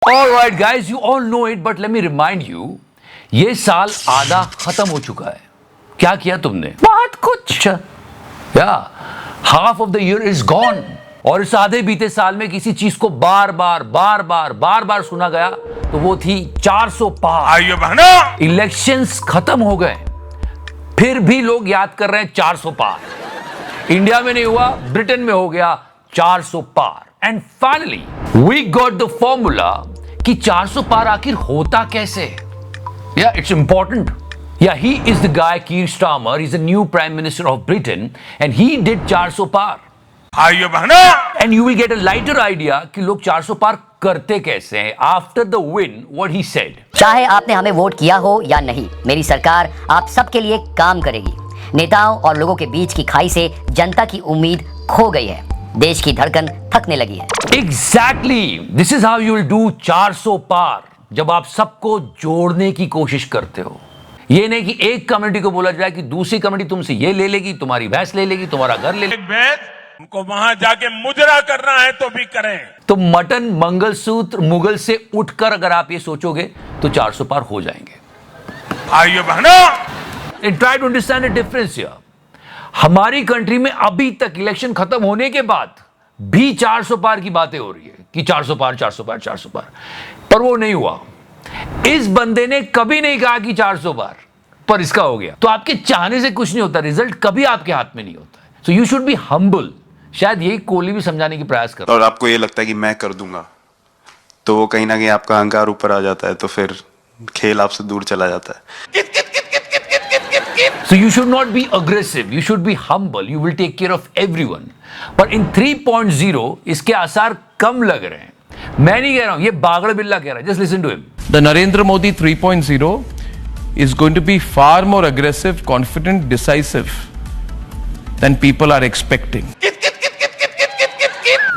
Alright guys, you all know it, but let me remind you, ये साल आधा खत्म हो चुका है. क्या किया तुमने? बहुत कुछ. Half of the year is gone. और इस आधे बीते साल में किसी चीज को बार बार सुना गया तो वो थी 400 पार. आइए बहना, इलेक्शंस खत्म हो गए, फिर भी लोग याद कर रहे हैं 400 पार. इंडिया में नहीं हुआ, ब्रिटेन में हो गया 400 पार. And finally we got the formula कि 400 पार आखिर होता कैसे. Yeah it's important. Yeah, he is the guy, Keir Starmer. He's the new Prime Minister of Britain, and he did 400 पार. आइए बहना, And you will get a lighter idea कि लोग 400 पार करते कैसे हैं. After the win, what he said. चाहे आपने हमें वोट किया हो या नहीं, मेरी सरकार आप सबके लिए काम करेगी. नेताओं और लोगों के बीच की खाई से जनता की उम्मीद खो गई है. देश की धड़कन थकने लगी है. Exactly. This is how you will do 400 पार. जब आप सबको जोड़ने की कोशिश करते हो. ये नहीं कि एक कम्युनिटी को बोला जाए कि दूसरी कम्युनिटी तुमसे ये ले लेगी, तुम्हारी भैंस ले लेगी, तुम्हारा घर ले लेगी. एक भैंस उनको वहां जाके मुजरा करना है तो भी करें. तो मटन, मंगलसूत्र, मुगल से उठकर अगर आप ये सोचोगे तो 400 पार हो जाएंगे. आइए बहना, And try to understand the difference here. हमारी कंट्री में अभी तक इलेक्शन खत्म होने के बाद भी 400 पार की बातें हो रही है कि 400 पार, 400 पार, 400 पार, पर वो नहीं हुआ. इस बंदे ने कभी नहीं कहा कि 400 पार, पर इसका हो गया. तो आपके चाहने से कुछ नहीं होता, रिजल्ट कभी आपके हाथ में नहीं होता. So you should be humble. शायद यही कोहली भी समझाने की प्रयास कर. और आपको ये लगता है कि मैं कर दूंगा, तो वो कहीं ना कहीं आपका अहंकार ऊपर आ जाता है, तो फिर खेल आपसे दूर चला जाता है. So you should not be aggressive. You should be humble. You will take care of everyone. पर in 3.0 इसके आसार कम लग रहे हैं. मैं नहीं कह रहा हूं, ये बागड़ बिल्ला कह रहा है. Just listen to him. The Narendra Modi 3.0 is going to be far more aggressive, confident, decisive than people are expecting.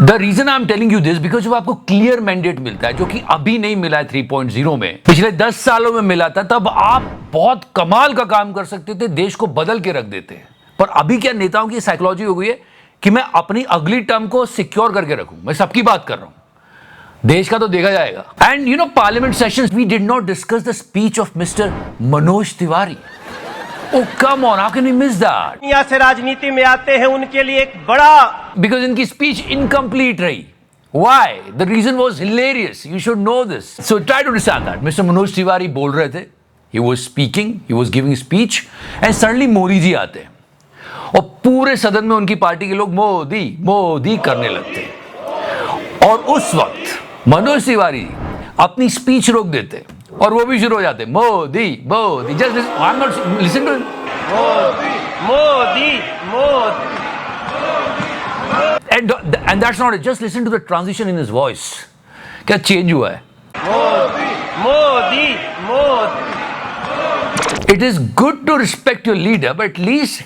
The reason I'm telling you this because जब आपको क्लियर मैंडेट मिलता है, जो कि अभी नहीं मिला है 3.0 में, पिछले 10 सालों में मिला था, तब आप बहुत कमाल का काम कर सकते थे, देश को बदल के रख देते हैं. पर अभी क्या नेताओं की साइकोलॉजी हो गई है कि मैं अपनी अगली टर्म को सिक्योर करके रखूं. मैं सबकी बात कर रहा हूं, देश का तो देखा जाएगा. And you know, parliament sessions we did not discuss the speech of mister Manoj Tiwari. Oh come on, how can we miss that? दुनिया से राजनीति में आते हैं उनके लिए एक बड़ा, Because इनकी स्पीच इनकम्प्लीट रही. Why? The reason was hilarious. You should know this. So try to understand that. Mr. Manoj Tiwari बोल रहे थे. He was speaking. He was giving speech. And suddenly Modi ji आते हैं. और पूरे सदन में उनकी पार्टी के लोग मोदी मोदी करने लगते हैं. और उस वक्त मनोज तिवारी अपनी स्पीच रोक देते और वो भी शुरू हो जाते Modi Modi. Just listen to him. Modi Modi Modi. And that's not it. Just listen to the transition in his voice. क्या चेंज हुआ है? Modi Modi Modi. It is good to respect your leader, but at least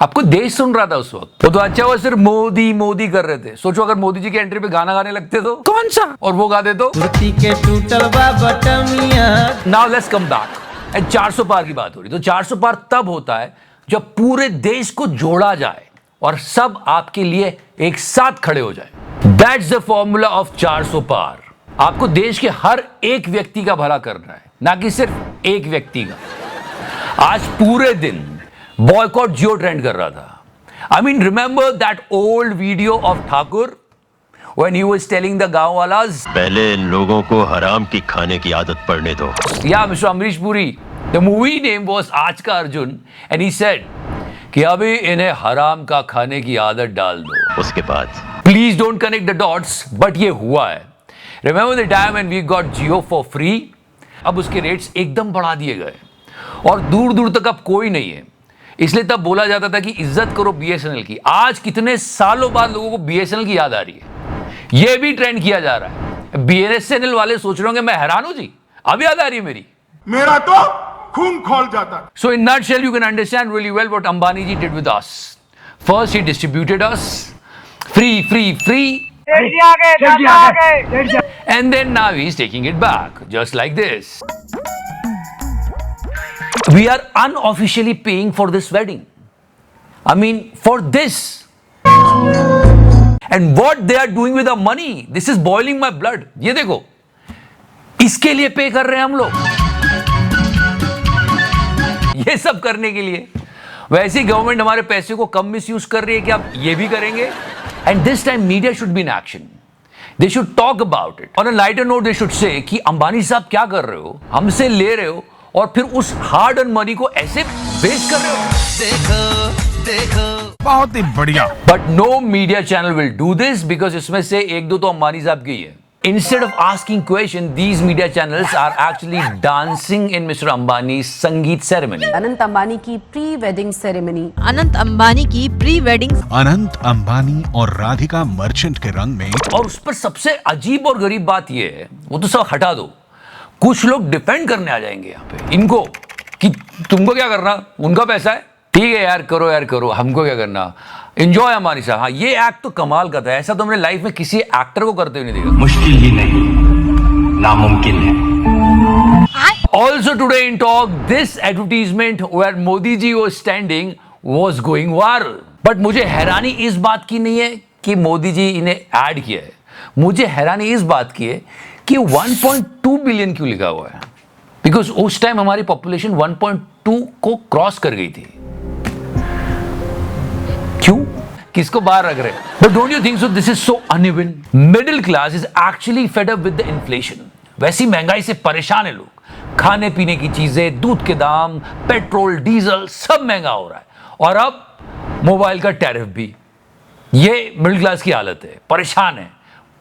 आपको देश सुन रहा था उस वक्त. वो तो अच्छा हुआ सिर्फ मोदी मोदी कर रहे थे. सोचो अगर मोदी जी के एंट्री पे गाना गाने लगते तो कौन सा, और वो गाते तो. Now let's come back. And 400 पार की बात हो रही. तो 400 पार तब होता है जब पूरे देश को जोड़ा जाए और सब आपके लिए एक साथ खड़े हो जाए. That's the formula of 400 पार. आपको देश के हर एक व्यक्ति का भला करना है, ना कि सिर्फ एक व्यक्ति का. आज पूरे दिन बॉयकॉट जियो ट्रेंड कर रहा था. I mean, remember that old video of Thakur when he was telling the गांव वालाज, पहले इन लोगों को हराम की खाने की आदत पड़ने दो. Yeah, Mr. Amrish Puri. The movie name was आज का अर्जुन, and he said कि अभी इन्हें हराम का खाने की आदत डाल दो. उसके बाद Please don't connect the dots, but ये हुआ है. Remember the time when we got Jio for free? अब उसके रेट्स एकदम बढ़ा दिए गए और दूर दूर तक अब कोई नहीं है. इसलिए तब बोला जाता था कि इज्जत करो BSNL की. आज कितने सालों बाद लोगों को BSNL की याद आ रही है. यह भी ट्रेंड किया जा रहा है. BSNL वाले सोच रहे होंगे मैं हैरान हूं जी, अब याद आ रही है मेरी. मेरा तो खून खोल जाता. So in nutshell, you can understand really well what Ambani ji did with us. First, he distributed us free. And then now he's taking it back, just like this. We are unofficially paying for this wedding. I mean, for this. And what they are doing with the money, this is boiling my blood. ये देखो, इसके लिए पे कर रहे हैं हम लोग, ये सब करने के लिए। वैसे ही गवर्नमेंट हमारे पैसे को कम मिसयूज कर रही है कि आप ये भी करेंगे। And this time media should be in action, they should talk about it. On a lighter note they should say कि अंबानी साहब क्या कर रहे हो, हमसे ले रहे हो और फिर उस हार्ड अर्न मनी को ऐसे वेस्ट कर रहे हो। बहुत ही बढ़िया। But no media channel will do this because इसमें से एक दो तो अंबानी साहब की है। Instead of asking question, these media channels are actually dancing in Mr. Ambani's संगीत ceremony. अनंत अंबानी की pre wedding ceremony. Anant Ambani की प्री वेडिंग। अनंत अंबानी और राधिका मर्चेंट के रंग में। और उस पर सबसे अजीब और गरीब बात यह है, वो तो सब हटा दो, कुछ लोग डिफेंड करने आ जाएंगे यहाँ पे इनको कि तुमको क्या करना, उनका पैसा है, ठीक है यार करो, हमको क्या करना, एंजॉय हमारी साहब। हाँ, ये एक्ट तो कमाल का था, ऐसा तो हमने लाइफ में किसी एक्टर को करते हुए नहीं देखा। मुश्किल ही नहीं, नामुमकिन है। Also today in talk, this advertisement where Modi ji was standing was going viral. But मुझे हैरानी इस बात की नहीं है कि मोदी जी इन्हें ऐड किया है, मुझे हैरानी इस बात की है कि 1.2 बिलियन क्यों लिखा हुआ है। बिकॉज उस टाइम हमारी पॉपुलेशन 1.2 को क्रॉस कर गई थी। क्यों, किसको बाहर रख रहे हैं? But don't you think so this is so uneven? Middle class is actually fed up with the inflation. वैसी महंगाई से परेशान है लोग, खाने पीने की चीजें, दूध के दाम, पेट्रोल, डीजल सब महंगा हो रहा है, और अब मोबाइल का टैरिफ भी। ये मिडिल क्लास की हालत है, परेशान है,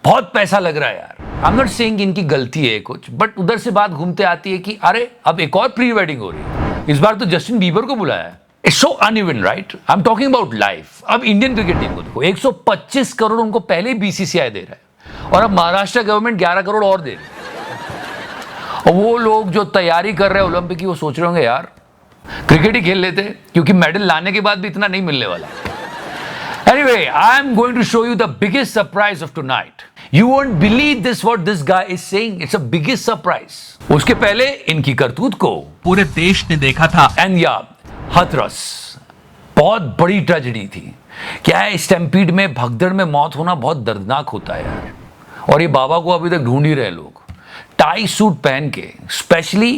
बहुत पैसा लग रहा है यार। आई एम नॉट सेइंग इनकी गलती है कुछ, बट उधर से बात घूमते आती है कि अरे अब एक और प्री वेडिंग हो रही है, इस बार तो जस्टिन बीबर को बुलाया है। It's so uneven, right? I'm talking about life. अब इंडियन क्रिकेट टीम को देखो, 125 करोड़ उनको पहले ही बीसीसीआई दे रहा है, और अब महाराष्ट्र गवर्नमेंट 11 करोड़ और दे रही है। और वो लोग जो तैयारी कर रहे हैं ओलंपिक की, वो सोच रहे होंगे यार क्रिकेट ही खेल लेते, क्योंकि मेडल लाने के बाद भी इतना नहीं मिलने वाला। Anyway, I am going to show you the biggest surprise of tonight. You won't believe this what this guy is saying. It's a biggest surprise. उसके पहले इनकी करतूत को पूरे देश ने देखा था। एंड या हथरस बहुत बड़ी ट्रेजेडी थी। क्या है, स्टैम्पीड में, भगदड़ में मौत होना बहुत दर्दनाक होता है यार, और ये बाबा को अभी तक ढूंढ ही रहे लोग। टाई सूट पहन के, स्पेशली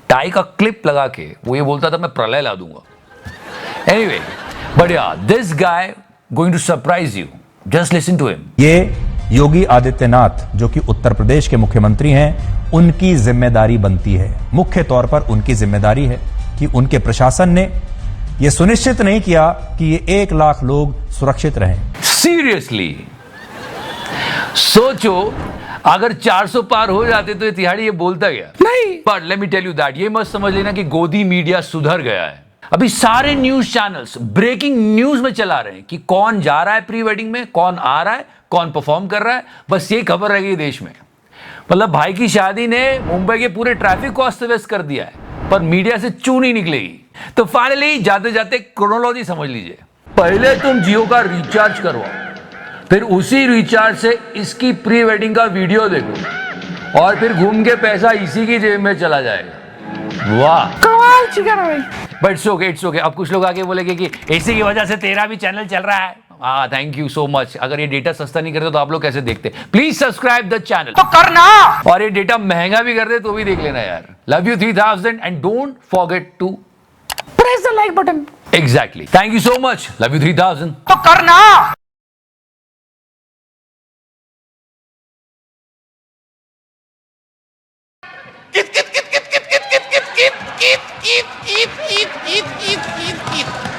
टाई का क्लिप लगा के, वो ये बोलता था मैं प्रलय ला दूंगा। Anyway, but yeah this guy going to surprise you, just listen to him. ये योगी आदित्यनाथ जो कि उत्तर प्रदेश के मुख्यमंत्री हैं, उनकी जिम्मेदारी बनती है, मुख्य तौर पर उनकी जिम्मेदारी है कि उनके प्रशासन ने यह सुनिश्चित नहीं किया कि ये 1 लाख लोग सुरक्षित रहें। सीरियसली सोचो, अगर 400 पार हो जाते तो ये तिहाड़ी ये बोलता गया नहीं। But let me tell you that, ये मत समझ लेना कि गोदी मीडिया सुधर गया है। अभी सारे न्यूज चैनल्स ब्रेकिंग न्यूज में चला रहे हैं कि कौन जा रहा है प्री वेडिंग में, कौन आ रहा है, कौन परफॉर्म कर रहा है, बस ये खबर रह गई देश में। मतलब भाई की शादी ने मुंबई के पूरे ट्रैफिक को अस्त व्यस्त कर दिया है, पर मीडिया से चू नहीं निकलेगी। तो फाइनली जाते जाते क्रोनोलॉजी समझ लीजिए। पहले तुम जियो का रिचार्ज करवाओ, फिर उसी रिचार्ज से इसकी प्री वेडिंग का वीडियो देखो, और फिर घूम के पैसा इसी की जेब में चला जाएगा। वाह, कमाल चिकन है। But it's okay. अब कुछ लोग आके बोलेंगे कि इसी की वजह से तेरा भी चैनल चल रहा है। हाँ, थैंक यू सो मच। अगर ये डेटा सस्ता नहीं करते तो आप लोग कैसे देखते? प्लीज सब्सक्राइब द चैनल तो करना, और ये डेटा महंगा भी कर दे तो भी देख लेना यार। Love you 3000 and don't forget to press the like button. Exactly, thank you so much. Love you 3000 तो करना।